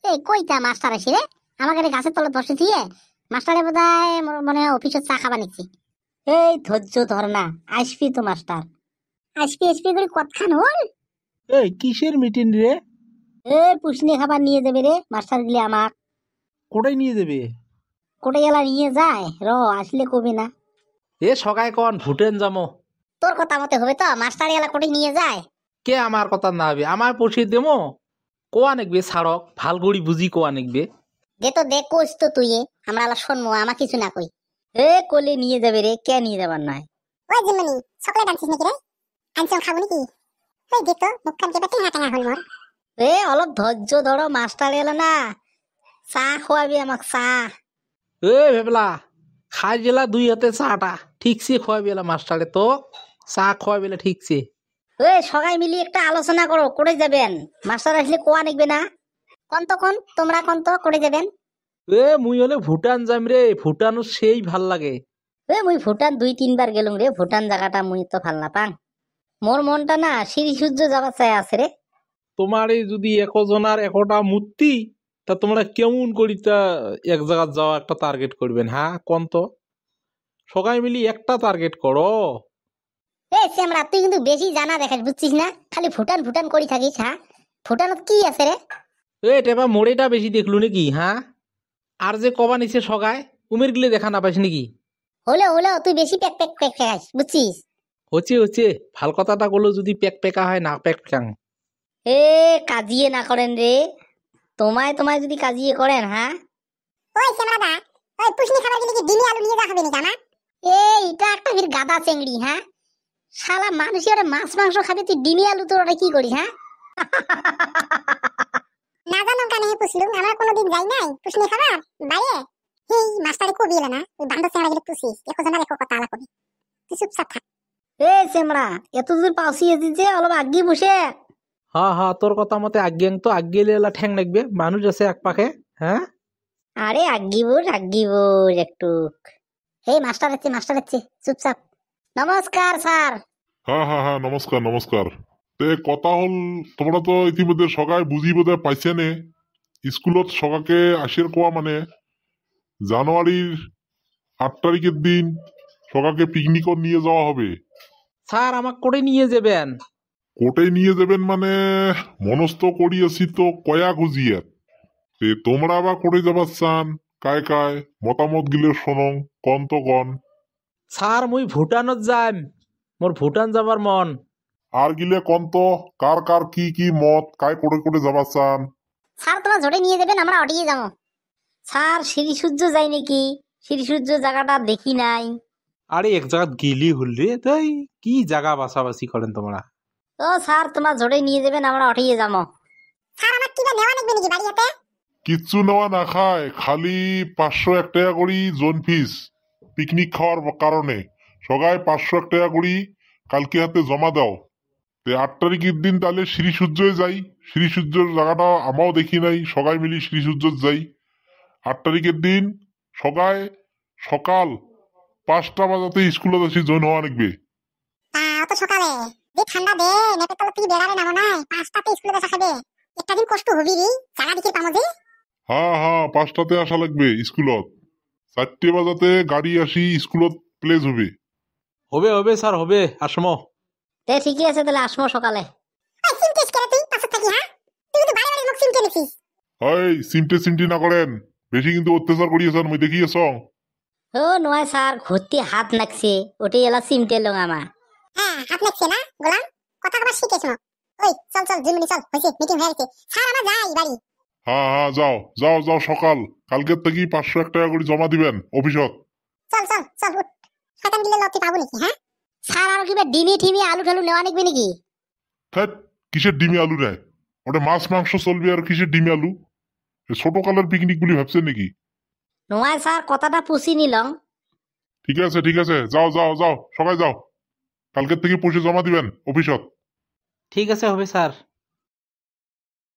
এই কইতা মাস্টার আসি রে, আমাকে রে গাছের তলে বসে দিয়ে মাস্টারে বোধহয় মনে হয় অফিসে চা খাবা নিচ্ছি। এই ধৈর্য ধর না, আসবি তো মাস্টার, আসবি করে কতখান হল। এই কিসের মিটিং রে? এ পুষনি খাবার নিয়ে যাবে রে মাস্টার গিলে আমাক। কোটাই নিয়ে দেবে? কোটে গেলা নিয়ে যায়, আসলে কবি না। এ সকায় কন ভুটেন যামো। তোর কথা মতে হবে তো, মাস্টার গেলা কোটে নিয়ে যায়। কে আমার কথা না হবে? আমার পৌঁছিয়ে দেবো। কোয়া নেকবে ছাড়ক, ভাল গড়ি বুঝি কোয়া নেকবে। দে তো দে, কোচ তো তুই, আমরা আলা শুনবো, আমার কিছু না কই। এ কোলে নিয়ে যাবে রে, কে নিয়ে যাবার নয়। ওই জিমনি চকলেট আনছিস নাকি রে? আনছিস খাবো নাকি? ওই দে তো মুখখান কেটে টেঙা টেঙা হল মোর। এ অলপ ধৈর্য ধরো, মাস্টার এলো না, চা খোয়াবি আমাক চা। এ ভেবলা খাই গেলা দুই হাতে চাটা ঠিকছে খোয়াবি এলা মাস্টারে তো চা খোয়াবি এলা ঠিকছে। ওই সবাই মিলি একটা আলোচনা করো, করে যাবেন মাস্টার আসলে কোয়া নিকবে না। কোন তোমরা করে যাবেন। এ মুই হলে ভুটান যাম রে, ভুটানও সেই ভাল লাগে। এ মুই ভুটান 2-3 বার গেলুম রে, ভুটান জায়গাটা মুই তো ভাল না পাং। মোর মনটা না শ্রী সূর্য যাবার চাই আছে রে। তোমার এই যদি একজনার একটা মূর্তি, তা তোমরা কেমন করি তা এক জায়গা যাওয়া একটা টার্গেট করবেন? হ্যাঁ কোন তো সবাই মিলি একটা টার্গেট করো। এই শ্যামরা, তুই কিন্তু বেশি জানা দেখাস, বুঝছিস না? খালি ভুটান ভুটান করি থাকিস। হ্যাঁ, ভুটানত কি আছে রে? এটা বা মোড়েটা বেশি দেখলু নাকি? হ্যাঁ, আর যে কবা নিছে সগায় উমের গিলে দেখা না পাইস নাকি? হলেও তুই বেশি প্যাক প্যাক প্যাক খাস, বুঝছিস? হচ্ছে ভাল কথাটা বলো, যদি পেক পেকা হয় না পেক পেকাং। এ কাজিয়ে না করেন রে, তোমায় যদি কাজিয়ে করেন। হ্যাঁ ওই শ্যামরাদা, ওই পুষ্নি খাবার গেলে কি ডিমি আলু নিয়ে যা হবে নাকি আমার? এইটা একটা ফির গাদা চেংড়ি। হ্যাঁ, শালা মানুষের মাছ মাংস খাবে, তুই ডিমি আলু তোর ওটা কি করিস? হ্যাঁ না জানো কেন পুষলুম, আমরা কোনোদিন যাই নাই পুষ্নি খাবার বাইরে। এই মাস্টারে কবি এলো না, ওই বান্ধব চেংড়া গেলে পুষিস, এখন না দেখো কথা আলা কবি, তুই চুপচাপ থাক। এ চেংড়া, এত দূর পাউসিয়েছিস যে অলপ আগে বসে। হ্যাঁ তোর কথা মতে আজ্ঞাং তো আজ্ঞে লেলা ঠ্যাং লাগবে, মানুষ আছে এক পাখে। হ্যাঁ আরে আজ্ঞিবুর একটু। এই মাস্টার আছে চুপচাপ। নমস্কার স্যার। হ্যাঁ নমস্কার নমস্কার। তে কথা হল, তোমরা তো ইতিমধ্যে সকায় বুঝি বোধহয় পাইছে নে, স্কুলত সকাকে আসির কোয়া মানে জানুয়ারির 8 তারিখের দিন সকাকে পিকনিকত নিয়ে যাওয়া হবে। স্যার আমাকে করে নিয়ে যাবেন? কোটে নিয়ে যাবেন মানে মনস্থ করিয়াছি তো কয়া গুজিয়ার। তে তোমরা আবার করে যাবার চান কায় মতামত গিলে শোনং, কন তো কন। স্যার মুই ভুটানত যাম, মোর ভুটান যাবার মন। আর গিলে কন তো কার কি মত, কায় করে যাবার চান। স্যার তোমরা জোরে নিয়ে যাবেন, আমরা অটিয়ে যাবো। স্যার শ্রী সূর্য যাই নাকি? শ্রী সূর্য জায়গাটা দেখি নাই। আরে এক জায়গা গিলি হলরে, তাই কি জায়গা বাছাবাছি করেন তোমরা? ও স্যার তোমরা জোরে নিয়ে যাবেন, আমরা অটিয়ে যাবো। স্যার আমার কিবা নেওয়া লাগবে নাকি বাড়িতে? কিচ্ছু নেওয়া না খায়, খালি 501 টাকা করি জোন ফিস পিকনিক খাওয়ার কারণে। সবাই 501 টাকা করি কালকে হাতে জমা দাও। 8 তারিখের দিন তাহলে শ্রী সূর্যে যাই, শ্রী সূর্যের জায়গাটা আমাও দেখি নাই, সবাই মিলি শ্রী সূর্য যাই। 8 তারিখের দিন সকাল 5টা বাজাতে স্কুলে আসি, জয়েন হওয়া লাগবে। অত সকালে যে ঠান্ডা দে, নেপে তলে তুই বেড়ারে নামো নাই, 5টাতে স্কুলে দেখা খাবে। একটা দিন কষ্ট হবি রে, জায়গা দেখে পামো যে। হ্যাঁ 5টাতে আসা লাগবে স্কুলত। 4টে বাজাতে গাড়ি আসি স্কুলত প্লেস হবে। হবে স্যার হবে, আসমো। ঠিকই আছে, তাহলে আসমো সকালে। সিমটি না করেন, বেশি কিন্তু অত্যাচার করিয়েছেন, মই দেখিয়েছ। ও নয় স্যার, ঘুরতে হাত লাগছে, ওটাই এলা সিমটে লোক আমার। হ্যাঁ হাত লাগছে না গোলাম, কথা কবার শিখেছ। ওই চল জিমনি চল, হয়েছে মিটিং হয়ে গেছে, স্যার আমরা যাই বাড়ি। হ্যাঁ যাও সকাল কালকের থেকে 501 টাকা করে জমা দিবেন অফিসত। চল উঠ, শয়তান দিলে লতি পাবো নাকি? হ্যাঁ স্যার আর কিবা ডিমি ঠিমি আলু ঠালু নেওয়া নাকি নাকি? কিসের ডিমি আলু নেয়? ওটা মাছ মাংস চলবে, আর কিসের ডিমি আলু? ছোট কালের পিকনিক বলি ভাবছেন নাকি? নয় স্যার, কথাটা পুষি নিলাম। ঠিক আছে যাও সবাই যাও, কালকের থেকে পয়সা জমা দিবেন অফিসত। ঠিক আছে হবে স্যার।